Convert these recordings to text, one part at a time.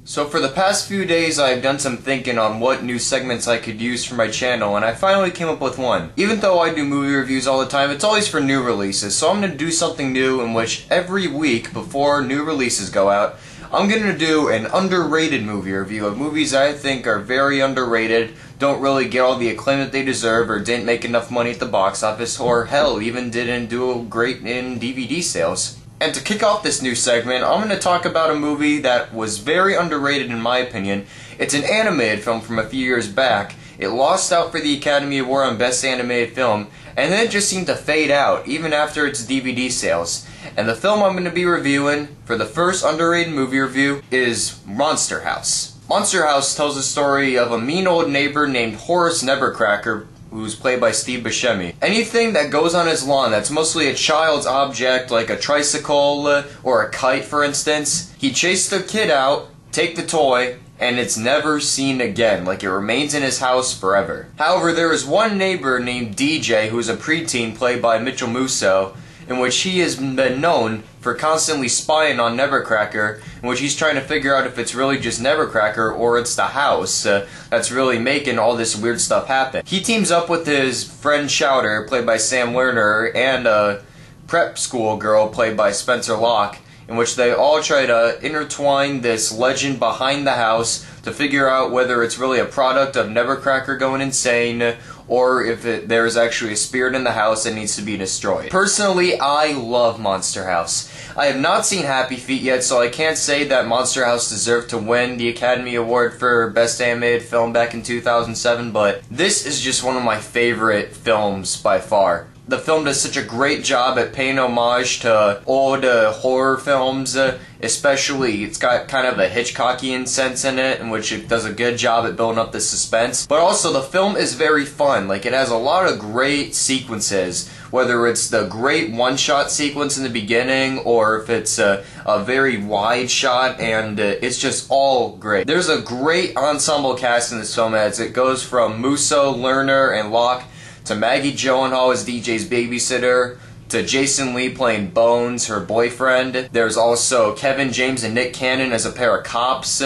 So for the past few days I've done some thinking on what new segments I could use for my channel, and I finally came up with one. Even though I do movie reviews all the time, it's always for new releases, so I'm going to do something new in which every week before new releases go out, I'm going to do an underrated movie review of movies I think are very underrated, don't really get all the acclaim that they deserve, or didn't make enough money at the box office, or hell, even didn't do great in DVD sales. And to kick off this new segment, I'm going to talk about a movie that was very underrated in my opinion. It's an animated film from a few years back. It lost out for the Academy Award on Best Animated Film, and then it just seemed to fade out, even after its DVD sales. And the film I'm going to be reviewing, for the first underrated movie review, is Monster House. Monster House tells the story of a mean old neighbor named Forrest Nevercracker, who's played by Steve Buscemi. Anything that goes on his lawn that's mostly a child's object, like a tricycle or a kite for instance, he chased the kid out, take the toy, and it's never seen again, like it remains in his house forever. However, there is one neighbor named DJ who's a preteen played by Musso, in which he has been known for constantly spying on Nevercracker, in which he's trying to figure out if it's really just Nevercracker or it's the house that's really making all this weird stuff happen. He teams up with his friend Shouter, played by Sam Lerner, and a prep school girl, played by Spencer Locke, in which they all try to intertwine this legend behind the house to figure out whether it's really a product of Nevercracker going insane, or if there's actually a spirit in the house that needs to be destroyed. Personally, I love Monster House. I have not seen Happy Feet yet, so I can't say that Monster House deserved to win the Academy Award for Best Animated Film back in 2007, but this is just one of my favorite films by far. The film does such a great job at paying homage to old horror films, especially it's got kind of a Hitchcockian sense in it, in which it does a good job at building up the suspense. But also the film is very fun, like it has a lot of great sequences, whether it's the great one-shot sequence in the beginning, or if it's a very wide shot, and it's just all great. There's a great ensemble cast in this film as it goes from Musso, Lerner, and Locke, to Maggie Gyllenhaal as DJ's babysitter, to Jason Lee playing Bones, her boyfriend. There's also Kevin James and Gil Kenan as a pair of cops.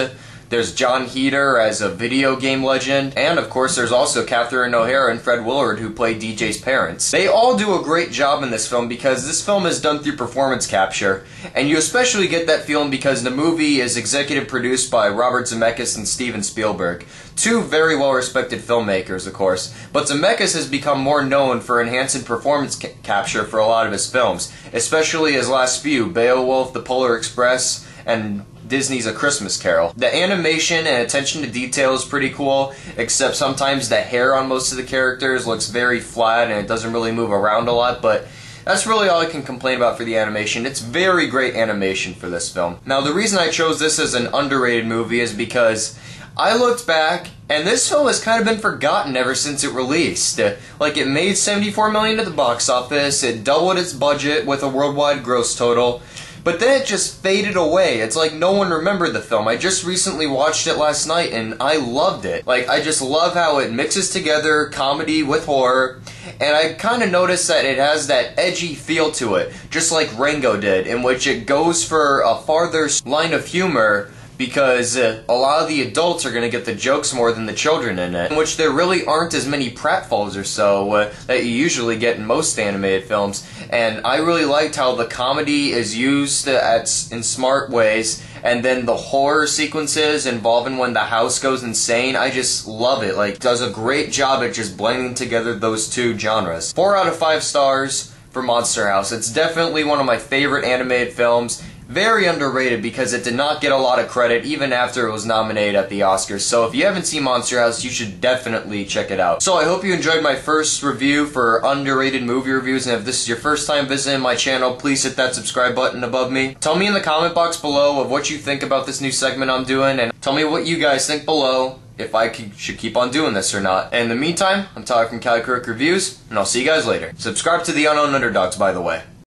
There's Heder as a video game legend, and of course there's also Kathleen and Fred Willard who play DJ's parents. They all do a great job in this film because this film is done through performance capture, and you especially get that feeling because the movie is executive produced by Robert Zemeckis and Steven Spielberg. Two very well-respected filmmakers, of course, but Zemeckis has become more known for enhancing performance capture for a lot of his films, especially his last few, Beowulf, The Polar Express, and Disney's A Christmas Carol. The animation and attention to detail is pretty cool, except sometimes the hair on most of the characters looks very flat and it doesn't really move around a lot, but that's really all I can complain about for the animation. It's very great animation for this film. Now, the reason I chose this as an underrated movie is because I looked back, and this film has kind of been forgotten ever since it released. Like, it made $74 million at the box office, it doubled its budget with a worldwide gross total, but then it just faded away. It's like no one remembered the film. I just recently watched it last night, and I loved it. Like, I just love how it mixes together comedy with horror, and I kind of noticed that it has that edgy feel to it, just like Rango did, in which it goes for a farther line of humor, because a lot of the adults are going to get the jokes more than the children in it, in which there really aren't as many pratfalls or so that you usually get in most animated films. And I really liked how the comedy is used in smart ways, and then the horror sequences involving when the house goes insane, I just love it. Like, it does a great job at just blending together those two genres. 4 out of 5 stars for Monster House. It's definitely one of my favorite animated films. Very underrated because it did not get a lot of credit even after it was nominated at the Oscars. So if you haven't seen Monster House, you should definitely check it out. So I hope you enjoyed my first review for underrated movie reviews, and if this is your first time visiting my channel, please hit that subscribe button above me. Tell me in the comment box below of what you think about this new segment I'm doing, and tell me what you guys think below if I should keep on doing this or not. And in the meantime, I'm Tyler from Cali Reviews, and I'll see you guys later. Subscribe to the Unknown Underdogs, by the way.